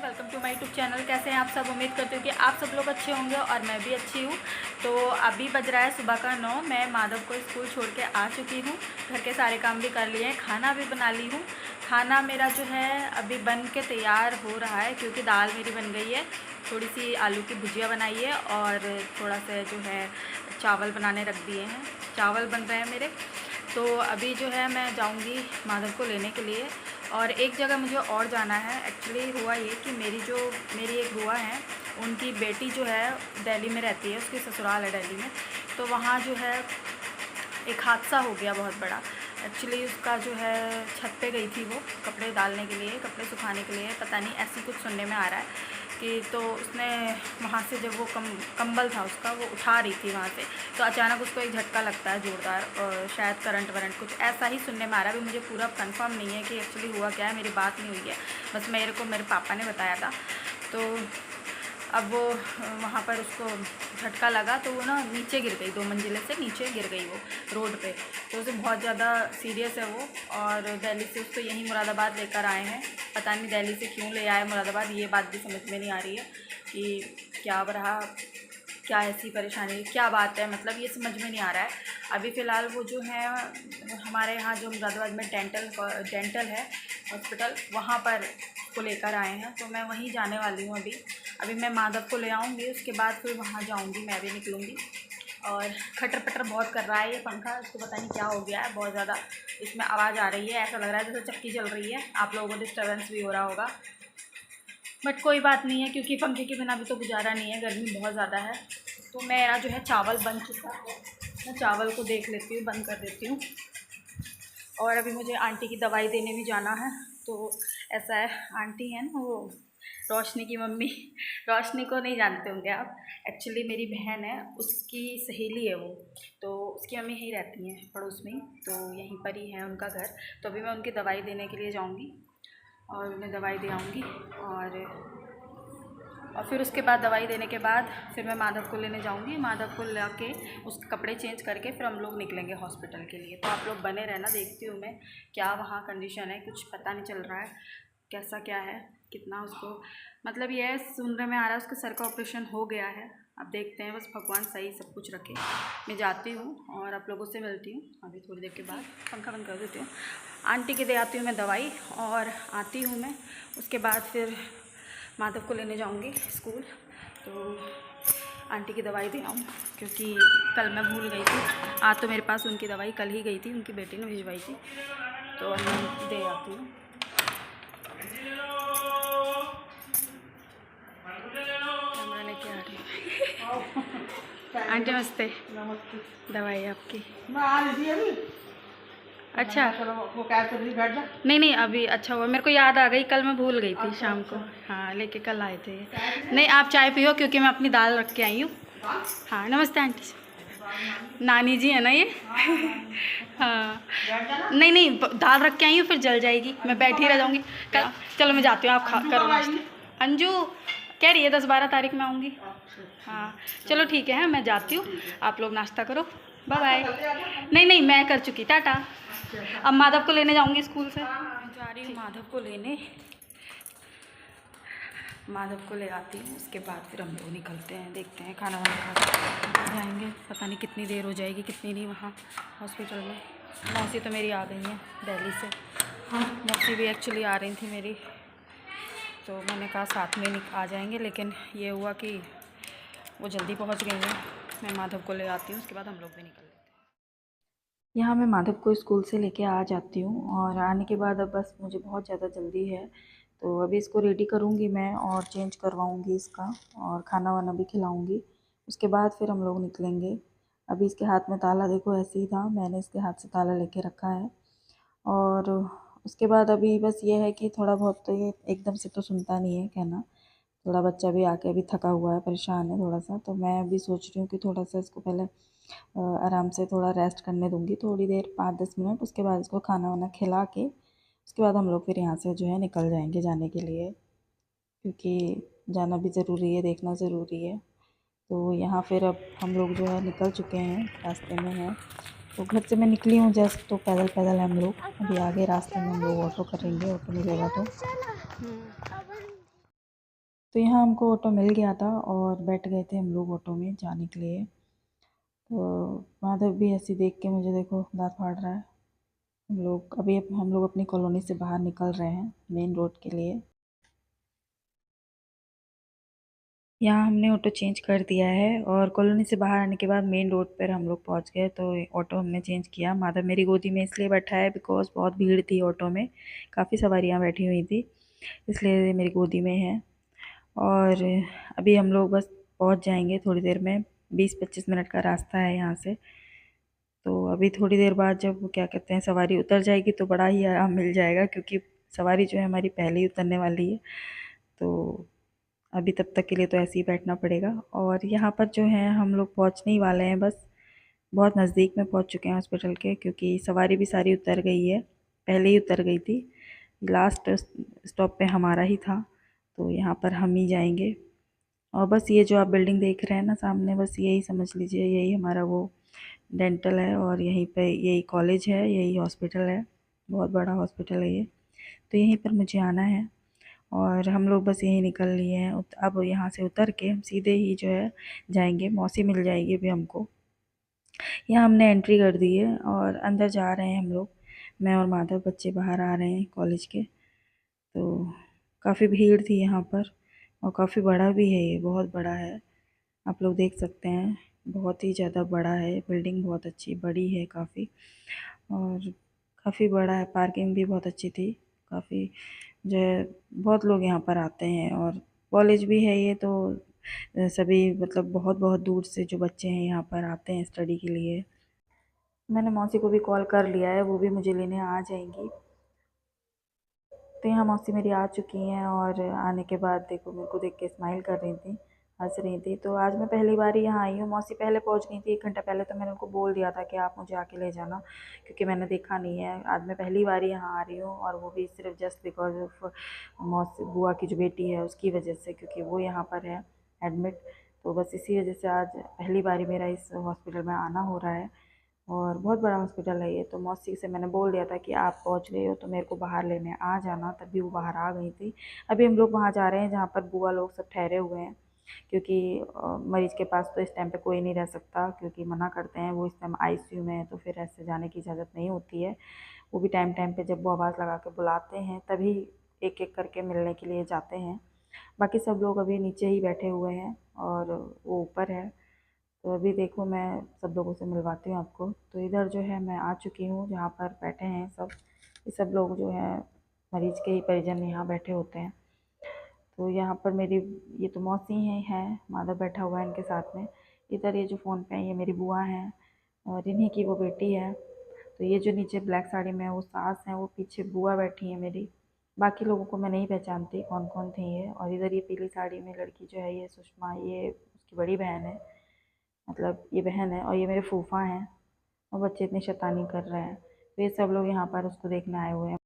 Welcome to my YouTube channel. कैसे हैं आप सब? उम्मीद करती हूँ कि आप सब लोग अच्छे होंगे और मैं भी अच्छी हूँ। तो अभी बज रहा है सुबह का 9। मैं माधव को स्कूल छोड़ के आ चुकी हूँ। घर के सारे काम भी कर लिए हैं, खाना भी बना ली हूँ। खाना मेरा जो है अभी बन के तैयार हो रहा है, क्योंकि दाल मेरी बन गई है, थोड़ी सी आलू की भुजिया बनाई है और थोड़ा सा जो है चावल बनाने रख दिए हैं। चावल बन रहे हैं मेरे। तो अभी जो है मैं जाऊंगी माधव को लेने के लिए। और एक जगह मुझे और जाना है। एक्चुअली हुआ ये कि मेरी एक बुआ है, उनकी बेटी जो है दिल्ली में रहती है, उसकी ससुराल है दिल्ली में। तो वहाँ जो है एक हादसा हो गया बहुत बड़ा। एक्चुअली उसका जो है छत पे गई थी वो कपड़े डालने के लिए, कपड़े सुखाने के लिए, पता नहीं ऐसी कुछ सुनने में आ रहा है कि तो उसने वहाँ से जब वो कंबल था उसका वो उठा रही थी वहाँ से, तो अचानक उसको एक झटका लगता है जोरदार, और शायद करंट वरंट कुछ ऐसा ही सुनने में आ रहा है। अभी मुझे पूरा कंफर्म नहीं है कि एक्चुअली हुआ क्या है, मेरी बात नहीं हुई है, बस मेरे को मेरे पापा ने बताया था। तो अब वो वहाँ पर उसको झटका लगा तो वो ना नीचे गिर गई, 2 मंजिले से नीचे गिर गई वो रोड पे। तो उसे बहुत ज़्यादा सीरियस है वो, और दिल्ली से उसको यहीं मुरादाबाद लेकर आए हैं। पता नहीं दिल्ली से क्यों ले आए मुरादाबाद, ये बात भी समझ में नहीं आ रही है कि क्या रहा, क्या ऐसी परेशानी, क्या बात है, मतलब ये समझ में नहीं आ रहा है। अभी फ़िलहाल वो जो है हमारे यहाँ जो मुरादाबाद में डेंटल है हॉस्पिटल, वहाँ पर को लेकर आए हैं। तो मैं वहीं जाने वाली हूँ अभी मैं माधव को ले आऊँगी, उसके बाद फिर वहाँ जाऊँगी, मैं भी निकलूँगी। और खटर पटर बहुत कर रहा है ये पंखा, इसको पता नहीं क्या हो गया है, बहुत ज़्यादा इसमें आवाज़ आ रही है, ऐसा लग रहा है जैसे चक्की चल रही है। आप लोगों को डिस्टर्बेंस भी हो रहा होगा, बट कोई बात नहीं है, क्योंकि पंखे के बिना भी तो गुजारा नहीं है, गर्मी बहुत ज़्यादा है। तो मेरा जो है चावल बन चुका है, मैं चावल को देख लेती हूँ, बंद कर देती हूँ। और अभी मुझे आंटी की दवाई देने भी जाना है। तो ऐसा है, आंटी है ना वो रोशनी की मम्मी, रोशनी को नहीं जानते होंगे आप, एक्चुअली मेरी बहन है, उसकी सहेली है वो। तो उसकी मम्मी यहीं रहती हैं पड़ोस में ही, तो यहीं पर ही है उनका घर। तो अभी मैं उनकी दवाई देने के लिए जाऊँगी और उन्हें दवाई दे आऊँगी। और फिर उसके बाद दवाई देने के बाद फिर मैं माधव को लेने जाऊँगी। माधव को ला के उसके कपड़े चेंज करके फिर हम लोग निकलेंगे हॉस्पिटल के लिए। तो आप लोग बने रहना, देखती हूँ मैं क्या वहाँ कंडीशन है, कुछ पता नहीं चल रहा है कैसा क्या है, कितना उसको, मतलब ये सुनने में आ रहा है उसके सर का ऑपरेशन हो गया है। अब देखते हैं, बस भगवान सही सब कुछ रखे। मैं जाती हूँ और आप लोगों से मिलती हूँ अभी थोड़ी देर के बाद। पंखा बंद कर देती हूँ, आंटी के दे आती हूँ मैं दवाई, और आती हूँ मैं उसके बाद फिर माधव को लेने जाऊंगी स्कूल। तो आंटी की दवाई दे आऊँ, क्योंकि कल मैं भूल गई थी। आज तो मेरे पास उनकी दवाई कल ही गई थी, उनकी बेटी ने भिजवाई थी, तो अब मैं दे आती हूँ। मैंने क्या आंटी नमस्ते, दवाई आपकी। अच्छा, वो क्या कर रही, बैठ जा। नहीं अभी अच्छा हुआ, मेरे को याद आ गई, कल मैं भूल गई थी शाम को। हाँ, लेके कल आए थे। नहीं आप चाय पियो, क्योंकि मैं अपनी दाल रख के आई हूँ। हाँ नमस्ते आंटी, नानी जी है ना ये। हाँ नहीं दाल रख के आई हूँ, फिर जल जाएगी, मैं बैठी रह जाऊँगी। चलो मैं जाती हूँ, आप खा करो नाश्ता। अंजू कह रही है 10-12 तारीख में आऊँगी। हाँ चलो ठीक है, मैं जाती हूँ, आप लोग नाश्ता करो, बाय बाय। नहीं मैं कर चुकी, टाटा। अब माधव को लेने जाऊँगी स्कूल से, जा रही हूँ माधव को लेने। माधव को ले आती हूँ, उसके बाद फिर हम लोग निकलते हैं, देखते हैं खाना वाना खा के जाएंगे। पता नहीं कितनी देर हो जाएगी, कितनी नहीं वहाँ हॉस्पिटल में। मौसी तो मेरी आ गई है दिल्ली से, मौसी भी एक्चुअली आ रही थी मेरी, तो मैंने कहा साथ में आ जाएंगे, लेकिन ये हुआ कि वो जल्दी पहुँच गई हैं। मैं माधव को ले आती हूँ, उसके बाद हम लोग भी निकल लेते हैं। यहाँ मैं माधव को स्कूल से लेके आ जाती हूँ, और आने के बाद अब बस मुझे बहुत ज़्यादा जल्दी है, तो अभी इसको रेडी करूँगी मैं और चेंज करवाऊँगी इसका, और खाना वाना भी खिलाऊँगी। उसके बाद फिर हम लोग निकलेंगे। अभी इसके हाथ में ताला देखो ऐसे ही था, मैंने इसके हाथ से ताला लेके रखा है। और उसके बाद अभी बस ये है कि थोड़ा बहुत, तो ये एकदम से तो सुनता नहीं है कहना, थोड़ा बच्चा भी आके अभी थका हुआ है, परेशान है थोड़ा सा। तो मैं अभी सोच रही हूँ कि थोड़ा सा इसको पहले आराम से थोड़ा रेस्ट करने दूँगी, थोड़ी देर 5-10 मिनट। उसके बाद इसको खाना वाना खिला के उसके बाद हम लोग फिर यहाँ से जो है निकल जाएंगे जाने के लिए, क्योंकि जाना भी ज़रूरी है, देखना ज़रूरी है। तो यहाँ फिर अब हम लोग जो है निकल चुके हैं, रास्ते में हैं। तो घर से मैं निकली हूँ जस्ट, तो पैदल पैदल हम लोग अभी आगे रास्ते में हम लोग ऑटो करेंगे, ऑटो मिलेगा तो। तो यहाँ हमको ऑटो मिल गया था और बैठ गए थे हम लोग ऑटो में जाने के लिए। तो माधव भी ऐसे देख के मुझे देखो दाँत फाड़ रहा है। हम लोग अपनी कॉलोनी से बाहर निकल रहे हैं मेन रोड के लिए। यहाँ हमने ऑटो चेंज कर दिया है और कॉलोनी से बाहर आने के बाद मेन रोड पर हम लोग पहुँच गए। तो ऑटो हमने चेंज किया। माधव मेरी गोदी में इसलिए बैठा है बिकॉज़ बहुत भीड़ थी ऑटो में, काफ़ी सवारियाँ बैठी हुई थी, इसलिए मेरी गोदी में है। और अभी हम लोग बस पहुँच जाएंगे थोड़ी देर में, 20-25 मिनट का रास्ता है यहाँ से। तो अभी थोड़ी देर बाद जब क्या कहते हैं सवारी उतर जाएगी तो बड़ा ही आराम मिल जाएगा, क्योंकि सवारी जो है हमारी पहले ही उतरने वाली है। तो अभी तब तक के लिए तो ऐसे ही बैठना पड़ेगा। और यहाँ पर जो है हम लोग पहुँचने ही वाले हैं, बस बहुत नज़दीक में पहुँच चुके हैं हॉस्पिटल के, क्योंकि सवारी भी सारी उतर गई है, पहले ही उतर गई थी। लास्ट स्टॉप पे हमारा ही था, तो यहाँ पर हम ही जाएंगे। और बस ये जो आप बिल्डिंग देख रहे हैं ना सामने, बस यही समझ लीजिए यही हमारा वो डेंटल है, और यहीं पे यही कॉलेज है, यही हॉस्पिटल है, बहुत बड़ा हॉस्पिटल है ये। तो यहीं पर मुझे आना है और हम लोग बस यहीं निकल लिए हैं। अब यहाँ से उतर के हम सीधे ही जो है जाएंगे, मौसी मिल जाएगी अभी हमको। यहाँ हमने एंट्री कर दी है और अंदर जा रहे हैं हम लोग, मैं और माधव। बच्चे बाहर आ रहे हैं कॉलेज के। तो काफ़ी भीड़ थी यहाँ पर और काफ़ी बड़ा भी है ये, बहुत बड़ा है, आप लोग देख सकते हैं। बहुत ही ज़्यादा बड़ा है, बिल्डिंग बहुत अच्छी बड़ी है काफ़ी, और काफ़ी बड़ा है। पार्किंग भी बहुत अच्छी थी, काफ़ी जो है बहुत लोग यहाँ पर आते हैं। और कॉलेज भी है ये, तो सभी मतलब बहुत बहुत दूर से जो बच्चे हैं यहाँ पर आते हैं स्टडी के लिए। मैंने मौसी को भी कॉल कर लिया है, वो भी मुझे लेने आ जाएंगी। तो यहाँ मौसी मेरी आ चुकी हैं और आने के बाद देखो मेरे को देख के स्माइल कर रही थी, हंस रही थी। तो आज मैं पहली बार ही यहाँ आई हूँ। मौसी पहले पहुँच गई थी 1 घंटा पहले, तो मैंने उनको बोल दिया था कि आप मुझे आके ले जाना, क्योंकि मैंने देखा नहीं है। आज मैं पहली बार ही यहाँ आ रही हूँ, और वो भी सिर्फ जस्ट बिकॉज ऑफ मौसी बुआ की जो बेटी है उसकी वजह से, क्योंकि वो यहाँ पर है एडमिट। तो बस इसी वजह से आज पहली बार ही मेरा इस हॉस्पिटल में आना हो रहा है। और बहुत बड़ा हॉस्पिटल है ये। तो मौसी से मैंने बोल दिया था कि आप पहुंच गए हो तो मेरे को बाहर लेने आ जाना, तभी वो बाहर आ गई थी। अभी हम लोग वहाँ जा रहे हैं जहाँ पर बुआ लोग सब ठहरे हुए हैं, क्योंकि मरीज़ के पास तो इस टाइम पे कोई नहीं रह सकता, क्योंकि मना करते हैं। वो इस टाइम आईसीयू में है, तो फिर ऐसे जाने की इजाज़त नहीं होती है। वो भी टाइम टाइम पे जब वो आवाज़ लगा के बुलाते हैं तभी एक एक करके मिलने के लिए जाते हैं। बाकी सब लोग अभी नीचे ही बैठे हुए हैं और वो ऊपर है। तो अभी देखो मैं सब लोगों से मिलवाती हूँ आपको। तो इधर जो है मैं आ चुकी हूँ जहाँ पर बैठे हैं सब, ये सब लोग जो है मरीज़ के ही परिजन यहाँ बैठे होते हैं। तो यहाँ पर मेरी ये तो मौसी हैं, माधव बैठा हुआ है इनके साथ में। इधर ये जो फ़ोन पे है ये मेरी बुआ हैं, और इन्हीं की वो बेटी है। तो ये जो नीचे ब्लैक साड़ी में है वो सास हैं, वो पीछे बुआ बैठी हैं मेरी। बाकी लोगों को मैं नहीं पहचानती कौन कौन थे ये। और इधर ये पीली साड़ी में लड़की जो है ये सुषमा, ये उसकी बड़ी बहन है, मतलब ये बहन है। और ये मेरे फूफा हैं, और बच्चे इतनी शैतानी कर रहे हैं। तो ये सब लोग यहाँ पर उसको देखने आए हुए हैं।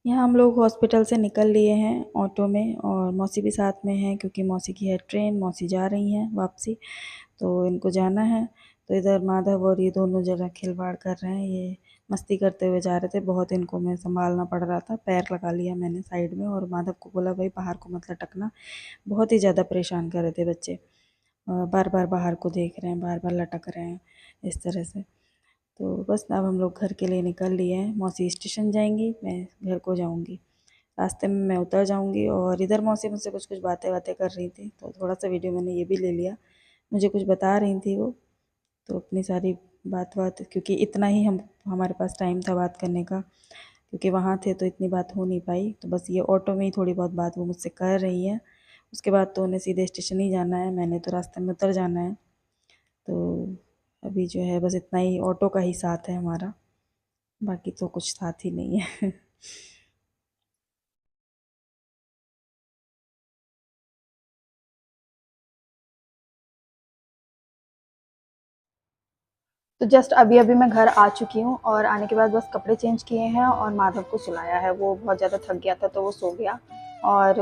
यहाँ हम लोग हॉस्पिटल से निकल लिए हैं ऑटो में, और मौसी भी साथ में है, क्योंकि मौसी की है ट्रेन, मौसी जा रही हैं वापसी, तो इनको जाना है। तो इधर माधव और ये दोनों जगह खिलवाड़ कर रहे हैं, ये मस्ती करते हुए जा रहे थे। बहुत इनको मैं संभालना पड़ रहा था, पैर लगा लिया मैंने साइड में, और माधव को बोला भाई बाहर को मत लटकना। बहुत ही ज़्यादा परेशान कर रहे थे बच्चे, बार बार बाहर को देख रहे हैं, बार बार लटक रहे हैं इस तरह से। तो बस अब हम लोग घर के लिए निकल लिए हैं। मौसी स्टेशन जाएंगी, मैं घर को जाऊंगी। रास्ते में मैं उतर जाऊंगी। और इधर मौसी मुझसे कुछ कुछ बातें बातें कर रही थी, तो थोड़ा सा वीडियो मैंने ये भी ले लिया। मुझे कुछ बता रही थी वो, तो अपनी सारी बात, क्योंकि इतना ही हमारे पास टाइम था बात करने का, क्योंकि वहाँ थे तो इतनी बात हो नहीं पाई। तो बस ये ऑटो में ही थोड़ी बहुत बात वो मुझसे कर रही है। उसके बाद तो उन्हें सीधे स्टेशन ही जाना है, मैंने तो रास्ते में उतर जाना है। तो अभी जो है बस इतना ही ऑटो का ही साथ है हमारा, बाकी तो कुछ साथ ही नहीं है। तो जस्ट अभी अभी मैं घर आ चुकी हूँ, और आने के बाद बस कपड़े चेंज किए हैं और माधव को सुलाया है। वो बहुत ज़्यादा थक गया था तो वो सो गया। और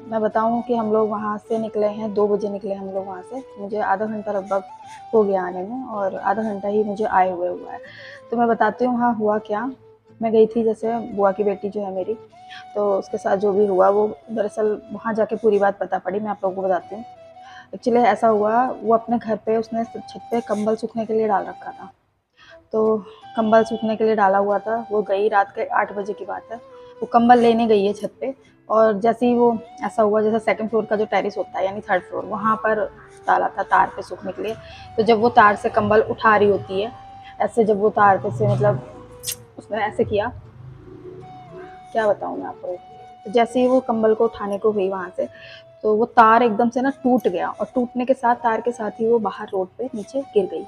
मैं बताऊँ कि हम लोग वहाँ से निकले हैं 2 बजे निकले हम लोग वहाँ से। मुझे आधा घंटा लगभग हो गया आने में, और आधा घंटा ही मुझे आए हुए हुआ है। तो मैं बताती हूँ वहाँ हुआ क्या। मैं गई थी जैसे बुआ की बेटी जो है मेरी, तो उसके साथ जो भी हुआ वो दरअसल वहाँ जाके पूरी बात पता पड़ी। मैं आप लोगों को बताती हूँ। एक्चुअली ऐसा हुआ, वो अपने घर पे उसने छत पे कंबल सूखने के लिए डाल रखा था। तो कंबल सूखने के लिए डाला हुआ था, वो गई रात के 8 बजे की बात है, वो कंबल लेने गई है छत पे। और जैसे ही वो ऐसा हुआ, जैसे सेकंड फ्लोर का जो टेरेस होता है यानी थर्ड फ्लोर, वहाँ पर डाला था तार पे सूखने के लिए। तो जब वो तार से कंबल उठा रही होती है, ऐसे जब वो तार पे से मतलब उसने ऐसे किया, क्या बताऊँ मैं आपको। तो जैसे ही वो कंबल को उठाने को गई वहाँ से, तो वो तार एकदम से ना टूट गया, और टूटने के साथ तार के साथ ही वो बाहर रोड पे नीचे गिर गई।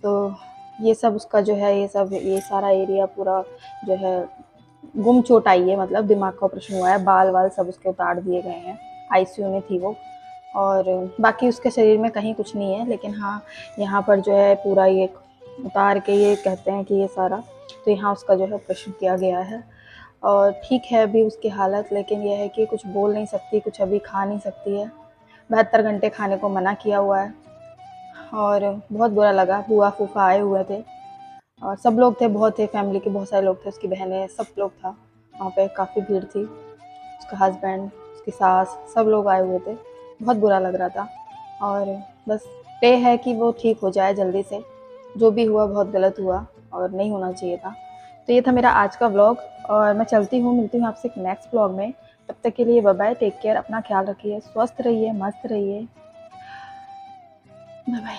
तो ये सब उसका जो है, ये सारा एरिया पूरा जो है गुम चोट आई है, मतलब दिमाग का ऑपरेशन हुआ है, बाल वाल सब उसके उतार दिए गए हैं, आईसीयू में थी वो। और बाकी उसके शरीर में कहीं कुछ नहीं है, लेकिन हाँ यहाँ पर जो है पूरा ये उतार के ये कहते हैं कि ये सारा, तो यहाँ उसका जो है ऑपरेशन किया गया है। और ठीक है अभी उसकी हालत, लेकिन यह है कि कुछ बोल नहीं सकती, कुछ अभी खा नहीं सकती है। 72 घंटे खाने को मना किया हुआ है। और बहुत बुरा लगा, बुआ फूफा आए हुए थे और सब लोग थे, बहुत थे, फैमिली के बहुत सारे लोग थे, उसकी बहनें सब लोग था वहाँ पे, काफ़ी भीड़ थी। उसका हस्बैंड, उसकी सास, सब लोग आए हुए थे। बहुत बुरा लग रहा था। और बस पे है कि वो ठीक हो जाए जल्दी से। जो भी हुआ बहुत गलत हुआ और नहीं होना चाहिए था। तो ये था मेरा आज का व्लॉग, और मैं चलती हूँ, मिलती हूँ आपसे एक नेक्स्ट व्लॉग में। तब तक के लिए बाय बाय, टेक केयर, अपना ख्याल रखिए, स्वस्थ रहिए, मस्त रहिए, बाय बाय।